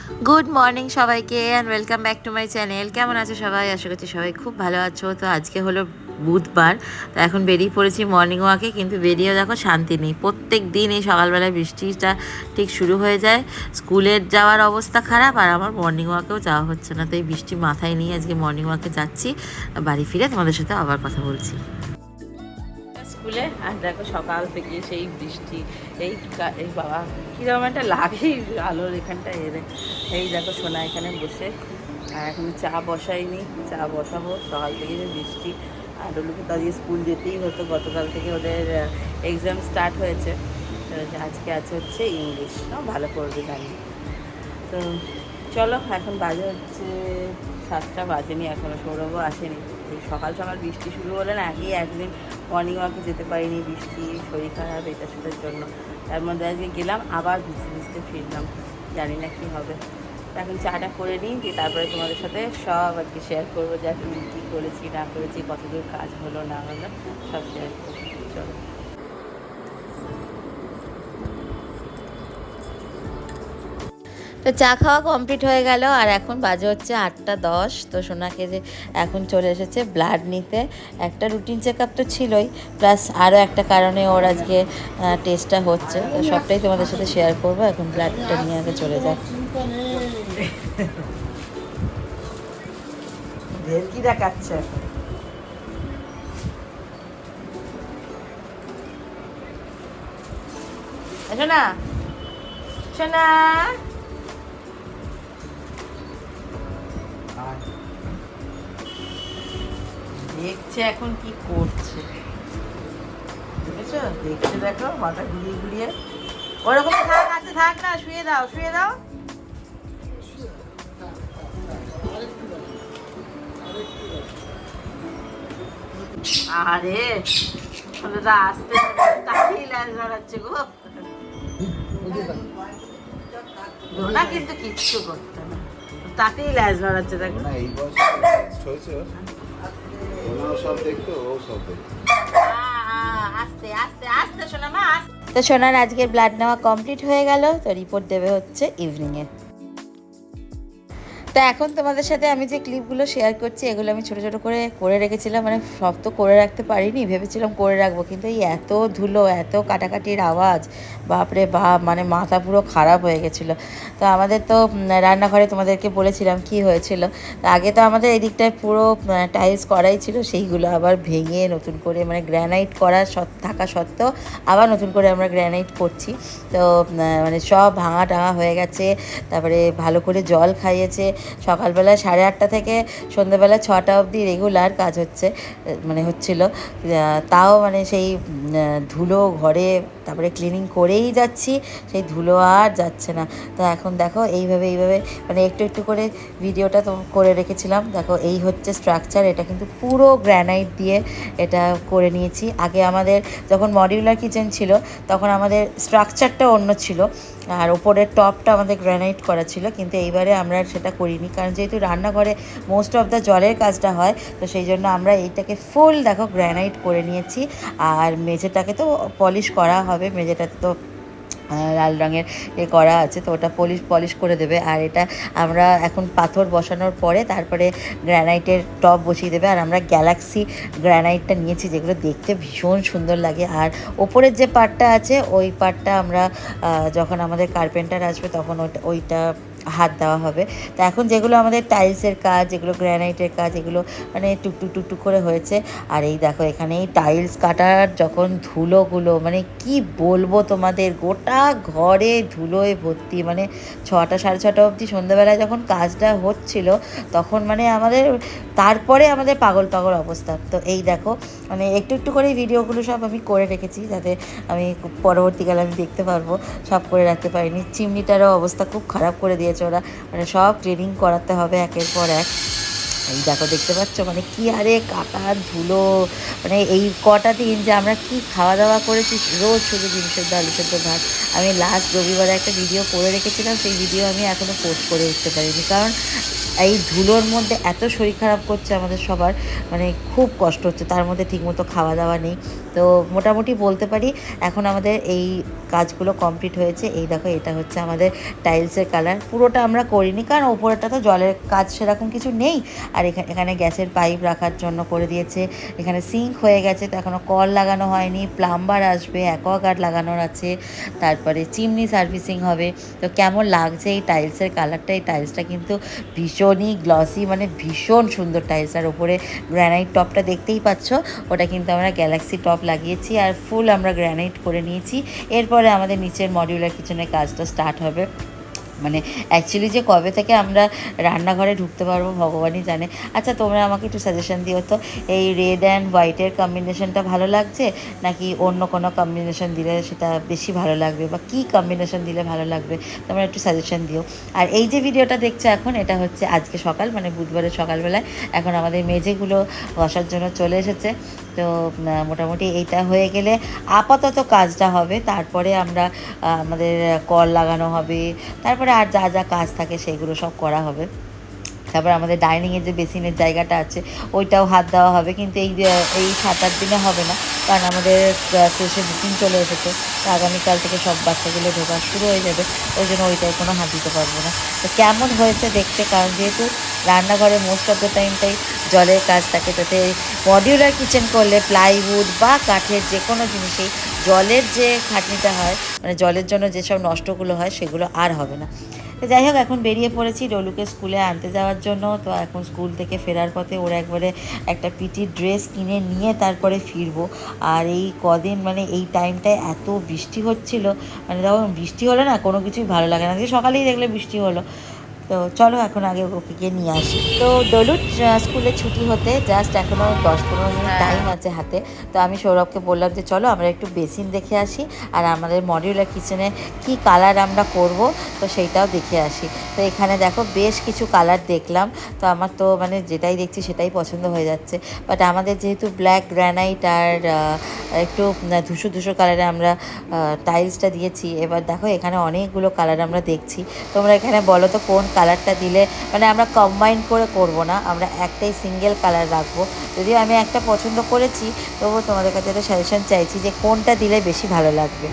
Good morning সবাইকে and welcome back to my channel. কেমন আছো সবাই? আশা করছি সবাই খুব ভালো আছো। তো আজকে হলো বুধবার, তো এখন বেরিয়ে পড়েছি মর্নিং ওয়াকে, কিন্তু বেরিয়েও দেখো শান্তি নেই। প্রত্যেক দিন এই সকালবেলায় বৃষ্টিটা ঠিক শুরু হয়ে যায়, স্কুলের যাওয়ার অবস্থা খারাপ, আর আমার মর্নিং ওয়াকেও যাওয়া হচ্ছে না। তো এই বৃষ্টি মাথায় নিয়ে আজকে মর্নিং ওয়াকে যাচ্ছি। বাড়ি ফিরে তোমাদের সাথে আবার কথা বলছি। স্কুলে আর দেখো সকাল থেকে সেই বৃষ্টি, এই বাবা কীরকম একটা লাগে আলোর এখানটা এলে। এই দেখো সোনা এখানে বসে, আর এখন চা বসাইনি, চা বসাবো। সকাল থেকে যে বৃষ্টি, আর ওগুলোকে তো আজকে স্কুল যেতেই হতো, গতকাল থেকে ওদের এক্সাম স্টার্ট হয়েছে। তো আজকে হচ্ছে ইংলিশ, ভালো করবে জানি। তো চলো, এখন বাজে হচ্ছে 7টা বাজেনি এখনও, সৌরভও আসেনি। এই সকাল সকাল বৃষ্টি শুরু হলে না, আগেই একদিন মর্নিং ওয়াকে যেতে পারিনি, বৃষ্টি, শরীর খারাপ, এটা সেটার জন্য। তার মধ্যে আজকে গেলাম, আবার ভিজতে ভিজতে ফিরলাম, জানি না কী হবে। এখন চাটা করে নিই, দিয়ে তারপরে তোমাদের সাথে সব আর কি শেয়ার করবো, যে আমি কী করেছি না করেছি, কতদূর কাজ হলো না হলো, সব শেয়ার করবো। চলো। তো চা খাওয়া কমপ্লিট হয়ে গেল, আর এখন বাজে হচ্ছে 8টা 10। তো সোনাকে যে এখন চলে এসেছে ব্লাড নিতে। একটা রুটিন চেক আপ তো ছিলই, প্লাস আরও একটা কারণে ওর আজকে টেস্টটা হচ্ছে। তো সবটাই তোমাদের সাথে শেয়ার করবো। এখন ব্লাডটা নিয়ে আগে চলে যায়। কি দেখাচ্ছে সোনা? সোনা দেখছে এখন কি করছে, দেখেছো? দেখছে, দেখো মাথা ঘুরিয়ে ঘুরিয়ে। ওরকম থাক, আছে থাক না, শুয়ে দাও, শুয়ে দাও। আরে আসতে তাকেই ল্যাজ ধরাচ্ছে গো। না কিন্তু কিচ্ছু করতে না, তাতেই ল্যাজ ধরাচ্ছে, দেখো না। এই আস্তে আস্তে আস্তে শোনা মা। তো সোনার আজকের ব্লাড নেওয়া কমপ্লিট হয়ে গেল। তো রিপোর্ট দেবে হচ্ছে ইভিনিংয়ে। তো এখন তোমাদের সাথে আমি যে ক্লিপগুলো শেয়ার করছি, এগুলো আমি ছোটো ছোটো করে রেখেছিলাম। মানে সব তো করে রাখতে পারিনি, ভেবেছিলাম করে রাখবো, কিন্তু এই এত ধুলো, এত কাটাকাটির আওয়াজ, বাপরে বাপ, মানে মাথা পুরো খারাপ হয়ে গেছিলো। তো আমাদের তো রান্নাঘরে তোমাদেরকে বলেছিলাম কি হয়েছিল। আগে তো আমাদের এই দিকটায় পুরো টাইলস করাই ছিল, সেইগুলো আবার ভেঙে নতুন করে, মানে গ্র্যানাইট করা থাকা সত্ত্বেও আবার নতুন করে আমরা গ্র্যানাইট করছি। তো মানে সব ভাঙা টাঙা হয়ে গেছে। তারপরে ভালো করে জল খাইয়েছে। সকালবেলা 8:30 থেকে সন্ধ্যেবেলা 6টা অবধি রেগুলার কাজ হচ্ছে, মানে হচ্ছিল। তাও মানে সেই ধুলো ঘরে, তারপরে ক্লিনিং করেই যাচ্ছি, সেই ধুলো আর যাচ্ছে না। তো এখন দেখো এইভাবে মানে একটু একটু করে ভিডিওটা তো করে রেখেছিলাম। দেখো এই হচ্ছে স্ট্রাকচার, এটা কিন্তু পুরো গ্র্যানাইট দিয়ে এটা করে নিয়েছি। আগে আমাদের যখন মডিউলার কিচেন ছিল, তখন আমাদের স্ট্রাকচারটা অন্য ছিল, আর ওপরের টপটা আমাদের গ্র্যানাইট করা ছিল। কিন্তু এইবারে আমরা সেটা করিনি, কারণ যেহেতু রান্নাঘরে মোস্ট অফ দ্য জলের কাজটা হয়, তো সেই জন্য আমরা এইটাকে ফুল দেখো গ্র্যানাইট করে নিয়েছি। আর মেঝেটাকে তো পলিশ করা হবে, মেঝেটাতে তো লাল রঙের করা আছে, তো ওটা পলিশ করে দেবে। আর এটা আমরা এখন পাথর বসানোর পরে তারপরে গ্র্যানাইটের টপ বসিয়ে দেবে। আর আমরা গ্যালাক্সি গ্র্যানাইটটা নিয়েছি, যেগুলো দেখতে ভীষণ সুন্দর লাগে। আর ওপরের যে পার্টটা আছে, ওই পার্টটা আমরা যখন আমাদের কার্পেন্টার আসবে তখন ওইটা হাত দেওয়া হবে। তো এখন যেগুলো আমাদের টাইলসের কাজ, যেগুলো গ্র্যানাইটের কাজ, এগুলো মানে টুকটুক করে হয়েছে। আর এই দেখো এখানে এই টাইলস কাটার যখন ধুলোগুলো, মানে কি বলবো তোমাদের, গোটা ঘরে ধুলোয় ভর্তি। মানে 6টা 6:30 অবধি সন্ধ্যাবেলায় যখন কাজটা হচ্ছিল, তখন মানে তারপরে আমাদের পাগল অবস্থা। তো এই দেখো মানে একটু একটু করে ভিডিওগুলো সব আমি করে রেখেছি, যাতে আমি পরবর্তীকালে আমি দেখতে পারবো। সব করে রাখতে পারিনি। চিমনিটারও অবস্থা খুব খারাপ করে দিয়েছে ওরা, মানে সব ক্লিনিং করাতে হবে একের পর এক। এই দেখো দেখতে পাচ্ছ মানে কি আরে কাটা ধুলো। মানে এই কটা দিন যে আমরা কি খাওয়া দাওয়া করেছি, রোজ শুধু ডিম সেদ্ধ আলু সেদ্ধ ভাত। আমি লাস্ট রবিবারে একটা ভিডিও করে রেখেছিলাম, সেই ভিডিও আমি এখনও পোস্ট করে উঠতে পারিনি, কারণ এই ধুলোর মধ্যে এত শরীর খারাপ করছে আমাদের সবার, মানে খুব কষ্ট হচ্ছে। তার মধ্যে ঠিকমতো খাওয়া দাওয়া নেই। তো তো মোটামুটি বলতে পারি এখন আমাদের এই কাজগুলো কমপ্লিট হয়েছে। এই দেখো এটা হচ্ছে আমাদের টাইলসের কালার, পুরোটা আমরা করিনি কারণ ওপরেটা তো জলের কাজ সেরকম কিছু নেই। আর এখানে গ্যাসের পাইপ রাখার জন্য করে দিয়েছে, এখানে সিঙ্ক হয়ে গেছে তো এখনও কল লাগানো হয়নি, প্লাম্বার আসবে, অ্যাকোয়াগার্ড লাগানোর আছে, তারপরে চিমনি সার্ভিসিং হবে। তো কেমন লাগছে এই টাইলসের কালারটা, এই টাইলসটা কিন্তু ভীষণই গ্লসি, মানে ভীষণ সুন্দর টাইলস। আর ওপরে গ্রানাইট টপটা দেখতেই পাচ্ছ, ওটা কিন্তু আমরা গ্যালাক্সি টপ লাগিয়েছি আর ফুল আমরা গ্রানাইট করে নিয়েছি। এরপরে আমাদের নিচের মডিউলার কিচেনের কাজটা স্টার্ট হবে। মানে অ্যাকচুয়ালি যে কবে থেকে আমরা রান্নাঘরে ঢুকতে পারবো ভগবানই জানে। আচ্ছা তোমরা আমাকে একটু সাজেশন দিও তো, এই রেড অ্যান্ড হোয়াইটের কম্বিনেশনটা ভালো লাগছে নাকি অন্য কোনো কম্বিনেশন দিলে সেটা বেশি ভালো লাগবে, বা কী কম্বিনেশন দিলে ভালো লাগবে তোমরা একটু সাজেশন দিও। আর এই যে ভিডিওটা দেখছো এখন, এটা হচ্ছে আজকে সকাল, মানে বুধবারের সকালবেলায় এখন আমাদের মেঝেগুলো বসার জন্য চলে এসেছে। তো মোটামুটি এইটা হয়ে গেলে আপাতত কাজটা হবে, তারপরে আমরা আমাদের কল লাগানো হবে, তারপরে আর যা যা কাজ থাকে সেগুলো সব করা হবে। তারপর আমাদের ডাইনিংয়ের যে বেসিনের জায়গাটা আছে ওইটাও হাত দেওয়া হবে, কিন্তু এই 7-8 দিনে হবে না, কারণ আমাদের ক্রেশে বুকিং চলে এসেছে। তো আগামীকাল থেকে সব বাচ্চাগুলো ঢোকা শুরু হয়ে যাবে, ওই জন্য ওইটাই কোনো হাত দিতে পারবো না। তো কেমন হয়েছে দেখতে, কারণ যেহেতু রান্নাঘরে মোস্ট অফ দ্য টাইমটাই জলের কাজ থাকে, তাতে মডিউলার কিচেন করলে প্লাইউড বা কাঠের যে কোনো জিনিসেই জলের যে খাটনিটা হয়, মানে জলের জন্য যেসব নষ্টগুলো হয় সেগুলো আর হবে না। তো যাই হোক, এখন বেরিয়ে পড়েছি ডলুকে স্কুলে আনতে যাওয়ার জন্য। তো এখন স্কুল থেকে ফেরার পথে ওরা একবারে একটা পিটির ড্রেস কিনে নিয়ে তারপরে ফিরবো। আর এই কদিন মানে এই টাইমটায় এত বৃষ্টি হচ্ছিল, মানে তখন বৃষ্টি হলে না কোনো কিছুই ভালো লাগে না, যে সকালেই দেখলে বৃষ্টি হলো। তো চলো এখন আগে ওকে গিয়ে নিয়ে আসি। তো ডলুর স্কুলে ছুটি হতে জাস্ট এখনও 10-15 মিনিট টাইম আছে হাতে। তো আমি সৌরভকে বললাম যে চলো আমরা একটু বেসিন দেখে আসি, আর আমাদের মডিউলার কিচেনে কি কালার আমরা করব তো সেইটাও দেখে আসি। তো এখানে দেখো বেশ কিছু কালার দেখলাম, তো আমার তো মানে যেটাই দেখছি সেটাই পছন্দ হয়ে যাচ্ছে। বাট আমাদের যেহেতু ব্ল্যাক গ্রানাইট আর একটু ধূসর ধূসর কালারে আমরা টাইলসটা দিয়েছি, এবার দেখো এখানে অনেকগুলো কালার আমরা দেখছি। তোমরা এখানে বলো তো কোন কালারটা দিলে, মানে আমরা কম্বাইন করে করব না, আমরা একটাই সিঙ্গেল কালার রাখবো। যদিও আমি একটা পছন্দ করেছি, তবুও তোমাদের কাছে একটা সাজেশন চাইছি যে কোনটা দিলে বেশি ভালো লাগবে।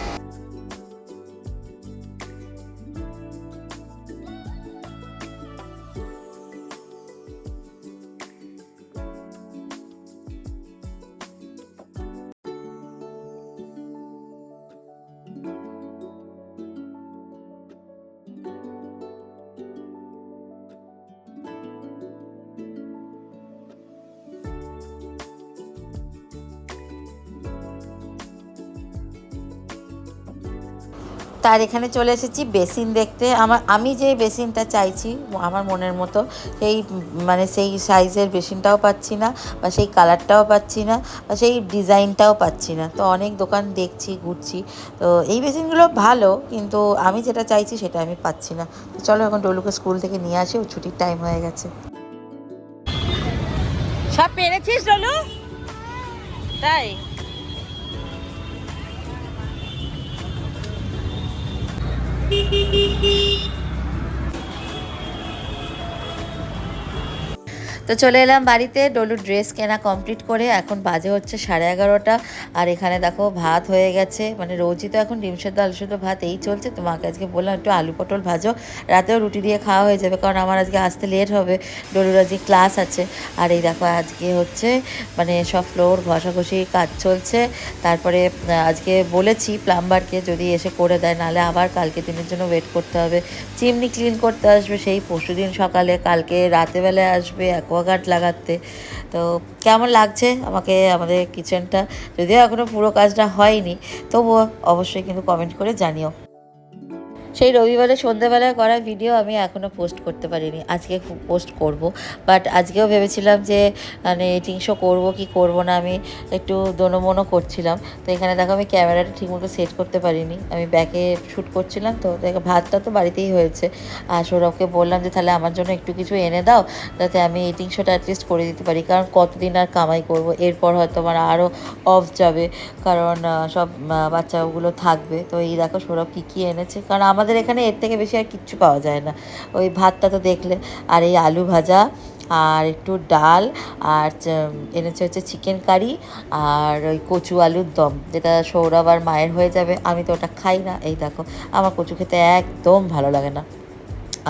তার এখানে চলে এসেছি বেসিন দেখতে। আমি যে বেসিনটা চাইছি আমার মনের মতো, সেই মানে সেই সাইজের বেসিনটাও পাচ্ছি না, বা সেই কালারটাও পাচ্ছি না, বা সেই ডিজাইনটাও পাচ্ছি না। তো অনেক দোকান দেখছি, ঘুরছি, তো এই বেসিনগুলো ভালো, কিন্তু আমি যেটা চাইছি সেটা আমি পাচ্ছি না। তো চলো এখন ডলুকে স্কুল থেকে নিয়ে আসি, ও ছুটির টাইম হয়ে গেছে। সব পেরেছিস ডলু? তাই তো চলে এলাম বাড়িতে, ডলুর ড্রেস কেনা কমপ্লিট করে এখন বাজে হচ্ছে 11:30। আর এখানে দেখো ভাত হয়ে গেছে, মানে রোজই তো এখন ডিম সেদ্ধ আলু সেদ্ধ ভাত এই চলছে। তো মাকে আজকে বললাম একটু আলু পটল ভাজো, রাতেও রুটি দিয়ে খাওয়া হয়ে যাবে, কারণ আমার আজকে আসতে লেট হবে, ডলুর আজকে ক্লাস আছে। আর এই দেখো আজকে হচ্ছে মানে সব ফ্লোর ঘষাঘষি কাজ চলছে। তারপরে আজকে বলেছি প্লাম্বারকে যদি এসে করে দেয়, নাহলে আবার কালকে দিনের জন্য ওয়েট করতে হবে। চিমনি ক্লিন করতে আসবে সেই পরশুদিন সকালে, কালকে রাতেবেলায় আসবে অ্যাকোয়াগার্ড লাগাতে। তো কেমন লাগছে আমাকে আমাদের কিচেনটা, যদিও এখনও পুরো কাজটা হয়নি, তবুও অবশ্যই কিন্তু কমেন্ট করে জানিও। সেই রবিবারে সন্ধ্যেবেলায় করা ভিডিও আমি এখনও পোস্ট করতে পারিনি, আজকে পোস্ট করব। বাট আজকেও ভেবেছিলাম যে মানে এডিটিং শো করবো কি করব না, আমি একটু দোনোমনো করছিলাম। তো এখানে দেখো আমি ক্যামেরাটা ঠিকমতো সেট করতে পারিনি, আমি ব্যাকে শ্যুট করছিলাম। তো দেখো ভাতটা তো বাড়িতেই হয়েছে, আর সৌরভকে বললাম যে তাহলে আমার জন্য একটু কিছু এনে দাও, যাতে আমি এডিটিং শোটা অ্যাটলিস্ট করে দিতে পারি, কারণ কতদিন আর কামাই করব, এরপর হয়তো আমার আরও অফ যাবে, কারণ সব বাচ্চাগুলো থাকবে। তো এই দেখো সৌরভ কী কী এনেছে, কারণ আমাদের এখানে এর থেকে বেশি আর কিচ্ছু পাওয়া যায় না। ওই ভাতটা তো দেখলে, আর এই আলু ভাজা, আর একটু ডাল আর এনেছে হচ্ছে চিকেন কারি আর ওই কচু আলুর দম, যেটা সৌরভ আর মায়ের হয়ে যাবে। আমি তো ওটা খাই না, এই দেখো আমার কচু খেতে একদম ভালো লাগে না।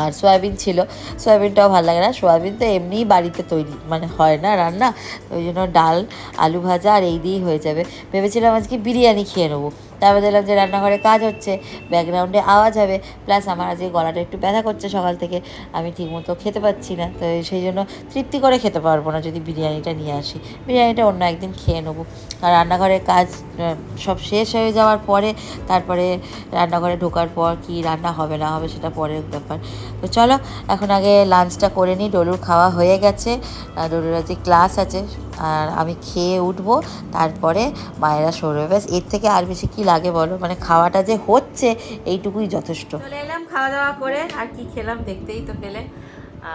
আর সয়াবিন ছিল, সয়াবিনটাও ভালো লাগে না, সয়াবিন তো এমনিই বাড়িতে তৈরি মানে হয় না রান্না, ওই জন্য ডাল আলু ভাজা আর এই দিয়েই হয়ে যাবে। ভেবেছিলাম আজকে বিরিয়ানি খেয়ে নেবো, তারপর দেখলাম যে রান্নাঘরে কাজ হচ্ছে, ব্যাকগ্রাউন্ডে আওয়াজ হবে, প্লাস আমার আজকে গলাটা একটু ব্যথা করছে সকাল থেকে, আমি ঠিকমতো খেতে পাচ্ছি না, তো সেই জন্য তৃপ্তি করে খেতে পারবো না যদি বিরিয়ানিটা নিয়ে আসি। বিরিয়ানিটা অন্য একদিন খেয়ে নেবো। আর রান্নাঘরের কাজ সব শেষ হয়ে যাওয়ার পরে তারপরে রান্নাঘরে ঢোকার পর কি রান্না হবে না হবে সেটা পরের ব্যাপার। তো চলো এখন আগে লাঞ্চটা করে নিই। ডলুর খাওয়া হয়ে গেছে, ডলুর আজকে ক্লাস আছে, আর আমি খেয়ে উঠবো, তারপরে মায়েরা সরবে। ব্যাস এর থেকে আর বেশি কি লাগে বলো, মানে খাওয়াটা যে হচ্ছে এইটুকুই যথেষ্ট। চলে এলাম খাওয়া দাওয়া করে, আর কি খেলাম দেখতেই তো পেলে।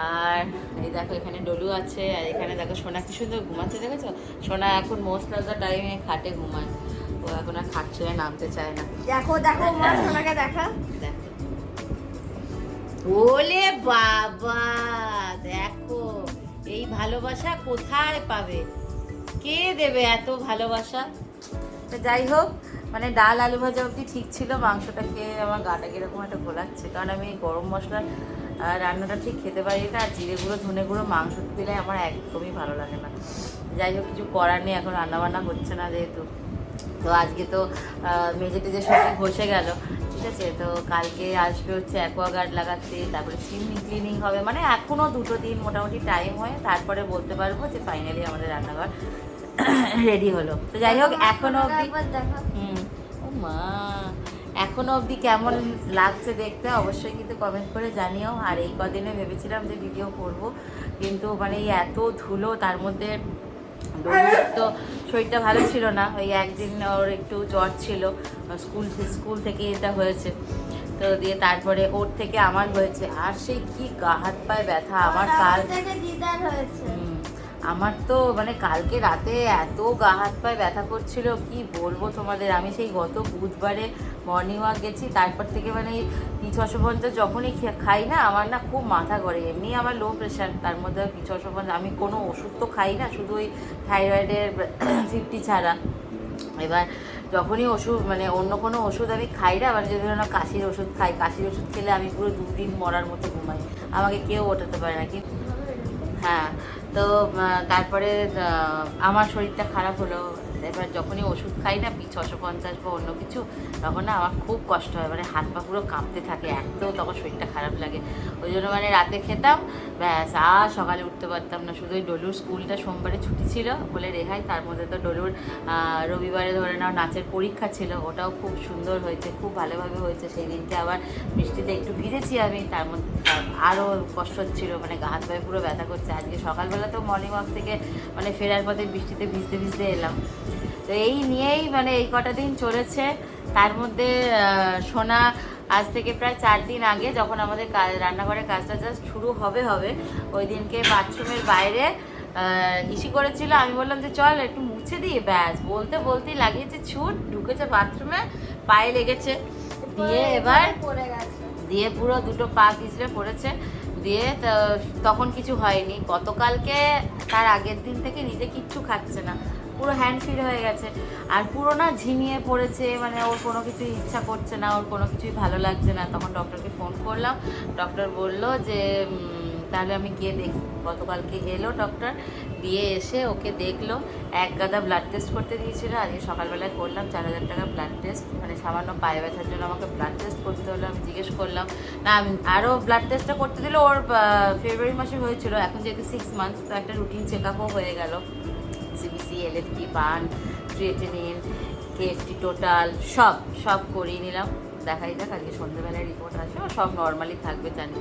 আর এই দেখো এখানে ডলু আছে, আর এখানে দেখো সোনা কি সুন্দর ঘুমাচ্ছে, দেখেছো? সোনা এখন মোস্ট অফ দ্য টাইমে খাটে ঘুমায়, ও এখন আর খাট ছেড়ে নামতে চায় না। দেখো দেখো মা সোনাকে দেখা, দেখো ওলে বাবা, দেখো এই ভালোবাসা কোথায় পাবে, কে দেবে এত ভালোবাসা? তো যাই হোক, মানে ডাল আলু ভাজা অবধি ঠিক ছিল, মাংসটা খেয়ে আমার গাটা কীরকম একটা ঘোলাচ্ছে, কারণ আমি গরম মশলার রান্নাটা ঠিক খেতে পারি না, আর জিরে গুঁড়ো ধনে গুঁড়ো মাংস দিলে আমার একদমই ভালো লাগে না। যাই হোক, কিছু করার নেই, এখন রান্নাবান্না হচ্ছে না যেহেতু। তো আজকে তো মেঝে টেজে সব বসে গেল, ঠিক আছে। তো কালকে আসবে হচ্ছে অ্যাকোয়াগার্ড লাগাতে, তারপরে চিমনি ক্লিনিং হবে, মানে এখনও 2 দিন মোটামুটি টাইম হয়, তারপরে বলতে পারবো যে ফাইনালি আমাদের রান্নাঘর রেডি হলো। তো যাই হোক এখনো অবধি ও মা, এখনো অবধি কেমন লাগছে দেখতে অবশ্যই কিন্তু কমেন্ট করে জানিও। আর এই কদিনে ভেবেছিলাম যে ভিডিও করব, কিন্তু মানে এত ধুলো, তার মধ্যে ডলুর তো শরীরটা ভালো ছিল না, ওই একদিন ওর একটু জ্বর ছিল, স্কুল থেকে এটা হয়েছে, তো দিয়ে তারপরে ওর থেকে আমার হয়েছে, আর সেই কি গা হাত পায়ে ব্যথা আমার আমার তো মানে কালকে রাতে এত গা হাত পায়ে ব্যথা করছিল কি বলবো তোমাদের। আমি সেই গত বুধবারে মর্নিং ওয়াক গেছি, তারপর থেকে মানে এই 650 যখনই খাই না আমার না খুব মাথা ঘোরে। এমনি আমার লো প্রেশার, তার মধ্যে 650, আমি কোনো ওষুধ তো খাই না, শুধু ওই থাইরয়েডের 50 ছাড়া। এবার যখনই ওষুধ মানে অন্য কোনো ওষুধ আমি খাই না, মানে যদি ধরো কাশির ওষুধ খাই, কাশির ওষুধ খেলে আমি পুরো 2 দিন মরার মতো ঘুমাই, আমাকে কেউ ওঠাতে পারে না। কিন্তু হ্যাঁ, তো তারপরে আমার শরীরটা খারাপ হলো, এবার যখনই ওষুধ খাই না 650 বা অন্য কিছু, তখন না আমার খুব কষ্ট হয়, মানে হাত পা পুরো কাঁপতে থাকে, এত তখন শরীরটা খারাপ লাগে। ওই জন্য মানে রাতে খেতাম ব্যাস, আর সকালে উঠতে পারতাম না। শুধু ওই ডলুর স্কুলটা সোমবারে ছুটি ছিল বলে রেহাই, তার মধ্যে তো ডলুর রবিবারে ধরে নাও নাচের পরীক্ষা ছিল, ওটাও খুব সুন্দর হয়েছে, খুব ভালোভাবে হয়েছে। সেই দিনকে আবার বৃষ্টিতে একটু ভিজেছি আমি, তার মধ্যে আরও কষ্ট হচ্ছিলো, মানে গা হাত পায়ে পুরো ব্যথা করছে। আজকে সকালবেলা তো মর্নিং ওয়াক থেকে মানে ফেরার পথে বৃষ্টিতে ভিজতে ভিজতে এলাম। তো এই নিয়েই মানে এই কটা দিন চলেছে। তার মধ্যে সোনা আজ থেকে প্রায় 4 দিন আগে যখন আমাদের রান্নাঘরের কাজটা জাস্ট শুরু হবে ওই দিনকে বাথরুমের বাইরে ইসি করেছিল, আমি বললাম যে চল একটু মুছে দিই, ব্যাস বলতে বলতেই লাগিয়েছে ছুট, ঢুকেছে বাথরুমে, পায়ে লেগেছে, দিয়ে এবার দিয়ে পুরো 2টো পা পিছলে পড়েছে। দিয়ে তখন কিছু হয়নি, গতকালকে তার আগের দিন থেকে নিজে কিচ্ছু খাচ্ছে না, পুরো হ্যান্ড ফিল হয়ে গেছে, আর পুরো না ঝিমিয়ে পড়েছে, মানে ওর কোনো কিছুই ইচ্ছা করছে না, ওর কোনো কিছুই ভালো লাগছে না। তখন ডক্টরকে ফোন করলাম, ডক্টর বলল যে তাহলে আমি গিয়ে দেখি। গতকালকে এলো ডক্টর, দিয়ে এসে ওকে দেখলো, এক গাদা ব্লাড টেস্ট করতে দিয়েছিল, আজকে সকালবেলায় করলাম 4000 টাকা ব্লাড টেস্ট, মানে সামান্য পায়ে ব্যথার জন্য আমাকে ব্লাড টেস্ট করতে হলো। আমি জিজ্ঞেস করলাম, না আমি আরও ব্লাড টেস্টটা করতে দিল, ওর ফেব্রুয়ারি মাসে হয়েছিল, এখন যেহেতু 6 মান্থস, তো একটা রুটিন চেক আপও হয়ে গেল, সিবিসি, এলএফটি, পান, ক্রিয়েটিনিন, কেএফটি টোটাল সব করিয়ে নিলাম। দেখাই যাক, আজকে সন্ধ্যেবেলায় রিপোর্ট আসবে, সব নর্মালি থাকবে জানি।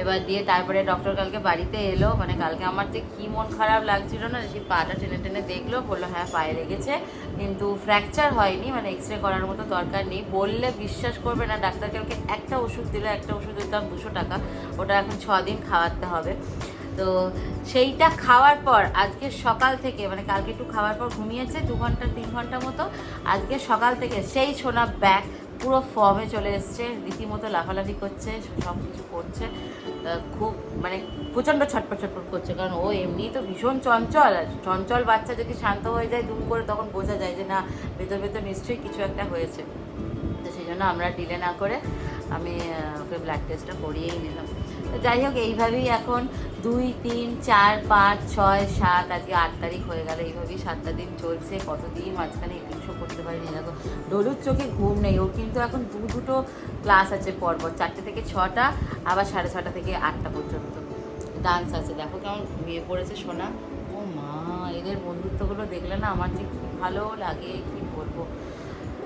এবার দিয়ে তারপরে ডক্টর কালকে বাড়িতে এলো, মানে কালকে আমার যে কী মন খারাপ লাগছিল না, সেই পাটা টেনে টেনে দেখলো, বললো হ্যাঁ পায়ে লেগেছে, কিন্তু ফ্র্যাকচার হয়নি, মানে এক্সরে করার মতো দরকার নেই। বললে বিশ্বাস করবে না, ডাক্তার কালকে একটা ওষুধ দিল, একটা ওষুধের দাম 200 টাকা, ওটা এখন 6 দিন খাওয়াতে হবে। তো সেইটা খাওয়ার পর আজকে সকাল থেকে, মানে কালকে একটু খাওয়ার পর ঘুমিয়েছে 2 ঘন্টা 3 ঘন্টা মতো, আজকে সকাল থেকে সেই সোনা ব্যাক পুরো ফর্মে চলে এসছে, রীতিমতো লাফালাফি করছে, সব কিছু করছে, খুব মানে প্রচণ্ড ছটপট ছটপট করছে, কারণ ও এমনিই তো ভীষণ চঞ্চল, আর চঞ্চল বাচ্চা যদি শান্ত হয়ে যায় দুম করে তখন বোঝা যায় যে না ভেতর ভেতর নিশ্চয়ই কিছু একটা হয়েছে। তো সেই জন্য আমরা ডিলে না করে আমি ওকে ব্লাড টেস্টটা করিয়েই নিলাম। তো যাই হোক, এইভাবেই এখন 2, 3, 4, 5, 6, 7 আজকে 8 তারিখ হয়ে গেল, এইভাবেই 7টা দিন চলছে। কতদিন মাঝখানে ইটিংশো করতে পারিনি। দেখো ডলুর চোখে ঘুম নেই, ওর কিন্তু এখন দুটো ক্লাস আছে পরপর, 4টে থেকে 6টা, আবার 6:30 থেকে 8টা পর্যন্ত ডান্স আছে। দেখো কেমন ঘুমিয়ে পড়েছে সোনা। ও মা, এদের বন্ধুত্বগুলো দেখলে না আমার যে কী ভালো লাগে, কি বলবো।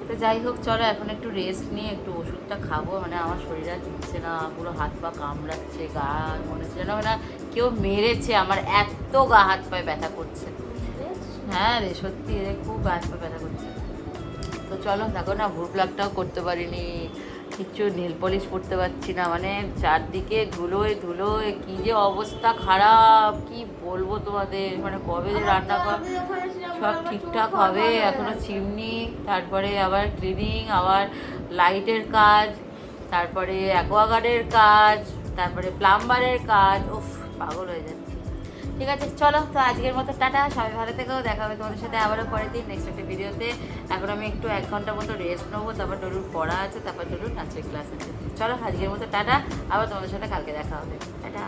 তো যাই হোক, চলো এখন একটু রেস্ট নিয়ে একটু ওষুধটা খাবো। মানে আমার শরীর আর টিকছে না, পুরো হাত পা কামড়াচ্ছে, গা মনে হচ্ছে যেন না কেউ মেরেছে, আমার এত গা হাত পায়ে ব্যথা করছে। হ্যাঁ রে, সত্যি রে, খুব গা হাত পা ব্যথা করছে। তো চলো, দেখো না ভুল প্লাগটাও করতে পারিনি, কিচ্ছু নেল পলিশ করতে পারছি না, মানে চারদিকে ধুলোয় ধুলোয়, কি যে অবস্থা খারাপ, কি বলবো তোমাদের। মানে কবে যে রান্না কর সব ঠিকঠাক হবে, এখনো চিমনি, তারপরে আবার ক্লিনিং, আবার লাইটের কাজ, তারপরে অ্যাকোয়াগার্ডের কাজ, তারপরে প্লাম্বারের কাজ, উফ পাগল হয়ে যাচ্ছে। ঠিক আছে চলো, তো আজকের মতো টাটা, সবাই ভালো থেকেও, দেখা হবে তোমাদের সাথে আবারও পরের দিন নেক্সট একটা ভিডিওতে। এখন আমি একটু 1 ঘন্টার মতো রেস্ট নেবো, তারপর ডলুর পড়া আছে, তারপর ডলুর নাচের ক্লাস আছে। চলো আজকের মতো টাটা, আবার তোমাদের সাথে কালকে দেখা হবে, টাটা।